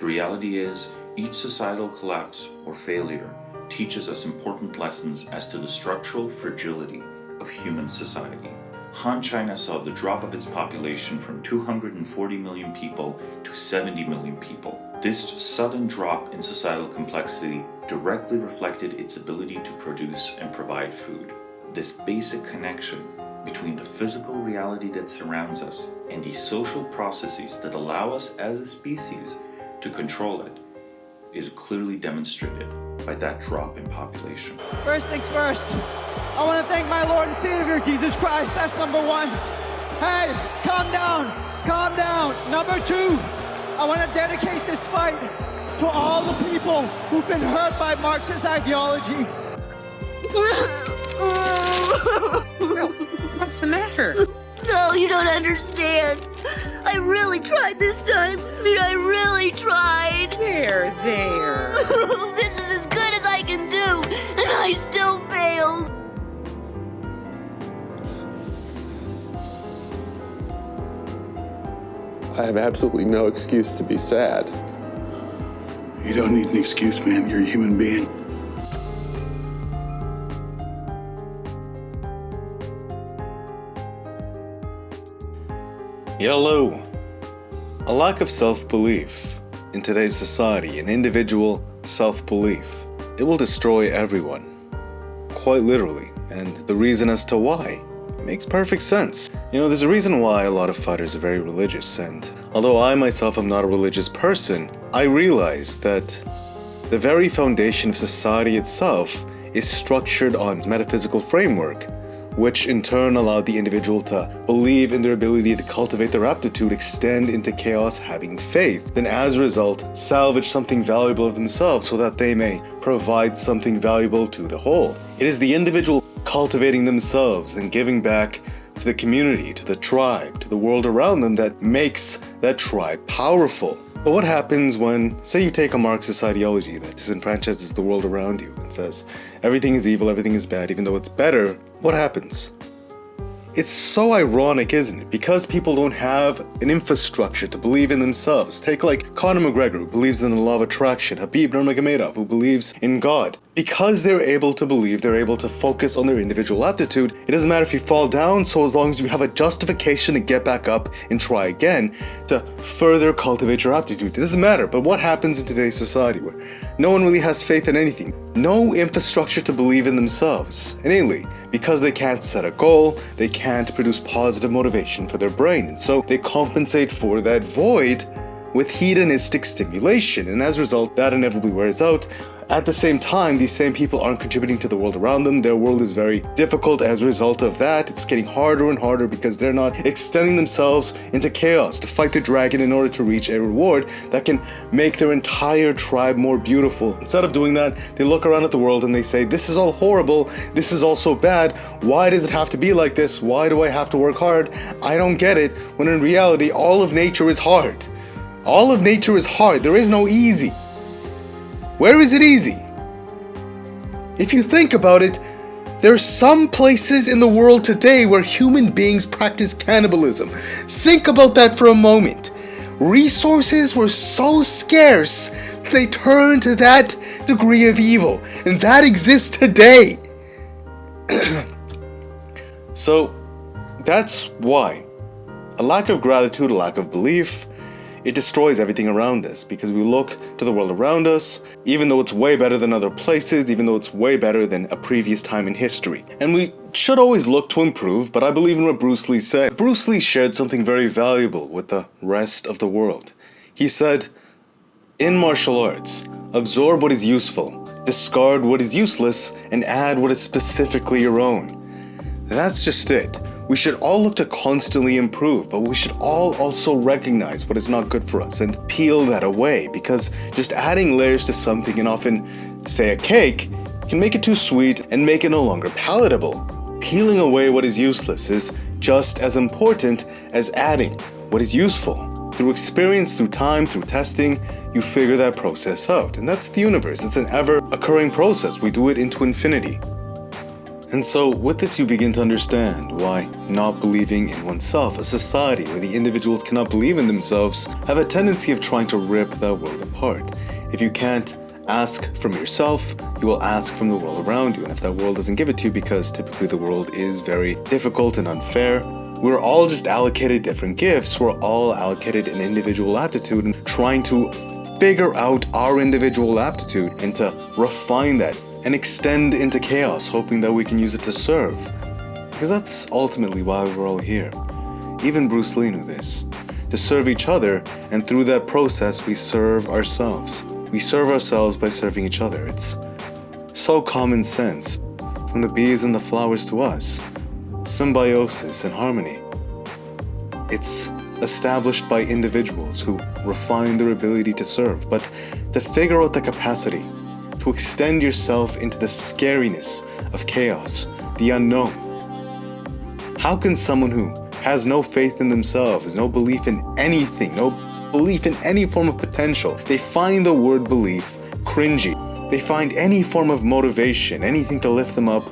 The reality is, each societal collapse or failure teaches us important lessons as to the structural fragility of human society. Han China saw the drop of its population from 240 million people to 70 million people. This sudden drop in societal complexity directly reflected its ability to produce and provide food. This basic connection between the physical reality that surrounds us and the social processes that allow us as a species to control it is clearly demonstrated by that drop in population. First things first, I want to thank my Lord and Savior, Jesus Christ. That's number one. Hey, calm down, calm down. Number two, I want to dedicate this fight to all the people who've been hurt by Marxist ideologies. What's the matter? No, you don't understand. I really tried this time. I really tried. There. This is as good as I can do, and I still failed. I have absolutely no excuse to be sad. You don't need an excuse, man. You're a human being. Hello. A lack of self-belief. In today's society, an individual self-belief, it will destroy everyone. Quite literally. And the reason as to why makes perfect sense. There's a reason why a lot of fighters are very religious, and although I myself am not a religious person, I realize that the very foundation of society itself is structured on metaphysical framework, which in turn allowed the individual to believe in their ability to cultivate their aptitude, extend into chaos, having faith, then as a result, salvage something valuable of themselves so that they may provide something valuable to the whole. It is the individual cultivating themselves and giving back to the community, to the tribe, to the world around them that makes that tribe powerful. But what happens when, say you take a Marxist ideology that disenfranchises the world around you and says everything is evil, everything is bad, even though it's better, what happens? It's so ironic, isn't it? Because people don't have an infrastructure to believe in themselves. Take like Conor McGregor, who believes in the law of attraction, Khabib Nurmagomedov, who believes in God. Because they're able to believe, they're able to focus on their individual aptitude. It doesn't matter if you fall down, so as long as you have a justification to get back up and try again to further cultivate your aptitude. It doesn't matter. But what happens in today's society where no one really has faith in anything? No infrastructure to believe in themselves. Innately, because they can't set a goal, they can't produce positive motivation for their brain. And so they compensate for that void with hedonistic stimulation. And as a result, that inevitably wears out. At the same time, these same people aren't contributing to the world around them. Their world is very difficult as a result of that. It's getting harder and harder because they're not extending themselves into chaos to fight the dragon in order to reach a reward that can make their entire tribe more beautiful. Instead of doing that, they look around at the world and they say, this is all horrible. This is all so bad. Why does it have to be like this? Why do I have to work hard? I don't get it. When in reality, all of nature is hard. All of nature is hard. There is no easy. Where is it easy? If you think about it, there are some places in the world today where human beings practice cannibalism. Think about that for a moment. Resources were so scarce that they turned to that degree of evil, and that exists today. So, that's why. A lack of gratitude, a lack of belief, it destroys everything around us because we look to the world around us, even though it's way better than other places, even though it's way better than a previous time in history. And we should always look to improve, but I believe in what Bruce Lee said. Bruce Lee shared something very valuable with the rest of the world. He said, in martial arts, absorb what is useful, discard what is useless, and add what is specifically your own. That's just it. We should all look to constantly improve, but we should all also recognize what is not good for us and peel that away, because just adding layers to something, and often, say, a cake, can make it too sweet and make it no longer palatable. Peeling away what is useless is just as important as adding what is useful. Through experience, through time, through testing, you figure that process out. And that's the universe. It's an ever-occurring process. We do it into infinity. And so, with this, you begin to understand why not believing in oneself, a society where the individuals cannot believe in themselves, have a tendency of trying to rip that world apart. If you can't ask from yourself, you will ask from the world around you. And if that world doesn't give it to you, because typically the world is very difficult and unfair, we're all just allocated different gifts. We're all allocated an individual aptitude and trying to figure out our individual aptitude and to refine that and extend into chaos, hoping that we can use it to serve. Because that's ultimately why we're all here. Even Bruce Lee knew this. To serve each other, and through that process, we serve ourselves. We serve ourselves by serving each other. It's so common sense, from the bees and the flowers to us. Symbiosis and harmony. It's established by individuals who refine their ability to serve, but to figure out the capacity to extend yourself into the scariness of chaos, the unknown. How can someone who has no faith in themselves, no belief in anything, no belief in any form of potential, they find the word belief cringy. They find any form of motivation, anything to lift them up,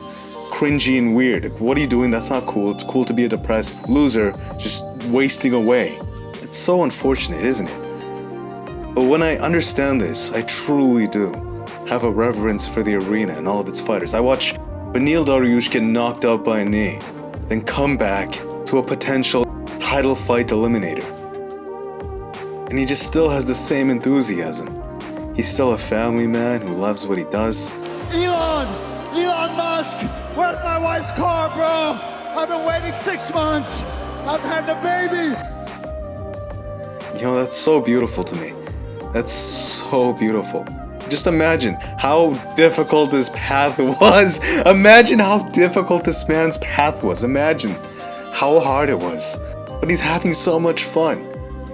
cringy and weird. Like, what are you doing? That's not cool. It's cool to be a depressed loser, just wasting away. It's so unfortunate, isn't it? But when I understand this, I truly do have a reverence for the arena and all of its fighters. I watch Beneil Dariush get knocked out by a knee, then come back to a potential title fight eliminator. And he just still has the same enthusiasm. He's still a family man who loves what he does. Elon Musk, where's my wife's car, bro? I've been waiting 6 months. I've had the baby. You know, that's so beautiful to me. That's so beautiful. Just imagine how difficult this path was. Imagine how difficult this man's path was. Imagine how hard it was. But he's having so much fun.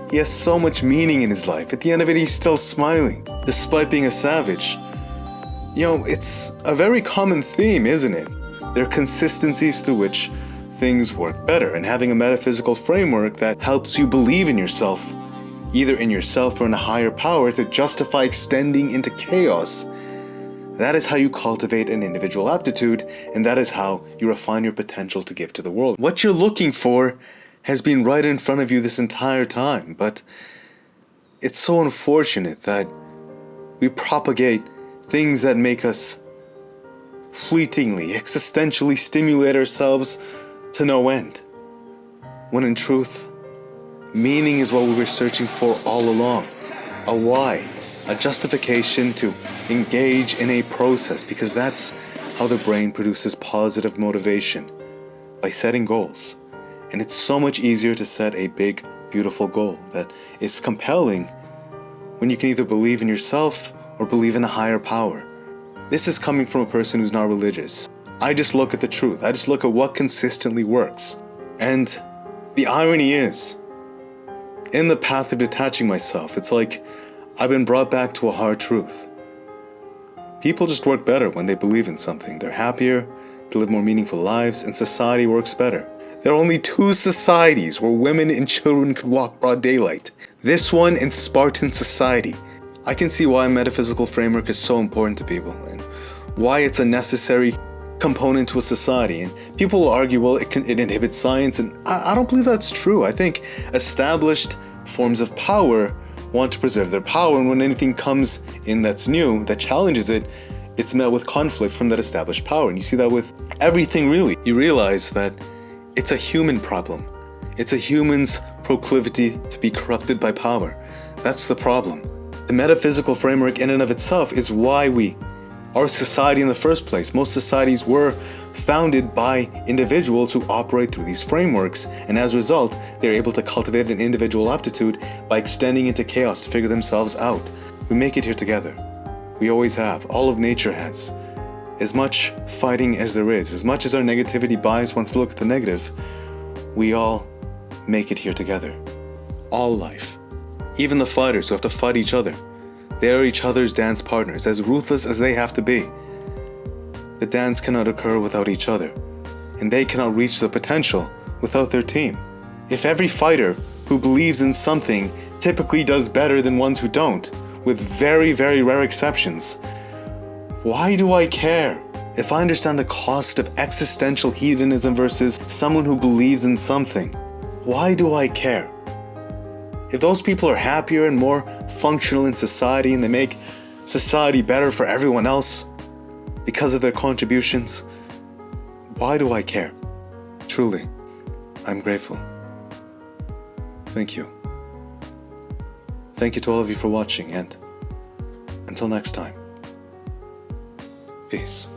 He has so much meaning in his life. At the end of it, he's still smiling, despite being a savage. You know, it's a very common theme, isn't it? There are consistencies through which things work better, and having a metaphysical framework that helps you believe in yourself, either in yourself or in a higher power, to justify extending into chaos. That is how you cultivate an individual aptitude, and that is how you refine your potential to give to the world. What you're looking for has been right in front of you this entire time, but it's so unfortunate that we propagate things that make us fleetingly, existentially stimulate ourselves to no end, when in truth, meaning is what we were searching for all along. A why, a justification to engage in a process, because that's how the brain produces positive motivation, by setting goals. And it's so much easier to set a big, beautiful goal that is compelling when you can either believe in yourself or believe in a higher power. This is coming from a person who's not religious. I just look at the truth. I just look at what consistently works. And the irony is, in the path of detaching myself, it's like I've been brought back to a hard truth. People just work better when they believe in something. They're happier, they live more meaningful lives, and society works better. There are only 2 societies where women and children could walk broad daylight. This one and Spartan society. I can see why a metaphysical framework is so important to people, and why it's a necessary component to a society. And people will argue, well, it inhibits science, and I don't believe that's true. I think established forms of power want to preserve their power, and when anything comes in that's new, that challenges it, it's met with conflict from that established power. And you see that with everything, really. You realize that it's a human problem. It's a human's proclivity to be corrupted by power. That's the problem. The metaphysical framework in and of itself is why our society in the first place. Most societies were founded by individuals who operate through these frameworks, and as a result, they're able to cultivate an individual aptitude by extending into chaos to figure themselves out. We make it here together. We always have. All of nature has. As much fighting as there is, as much as our negativity bias wants to look at the negative, we all make it here together. All life. Even the fighters who have to fight each other. They are each other's dance partners, as ruthless as they have to be. The dance cannot occur without each other, and they cannot reach their potential without their team. If every fighter who believes in something typically does better than ones who don't, with very, very rare exceptions, why do I care if I understand the cost of existential hedonism versus someone who believes in something, why do I care? If those people are happier and more functional in society and they make society better for everyone else because of their contributions, why do I care? Truly, I'm grateful. Thank you. Thank you to all of you for watching, and until next time, peace.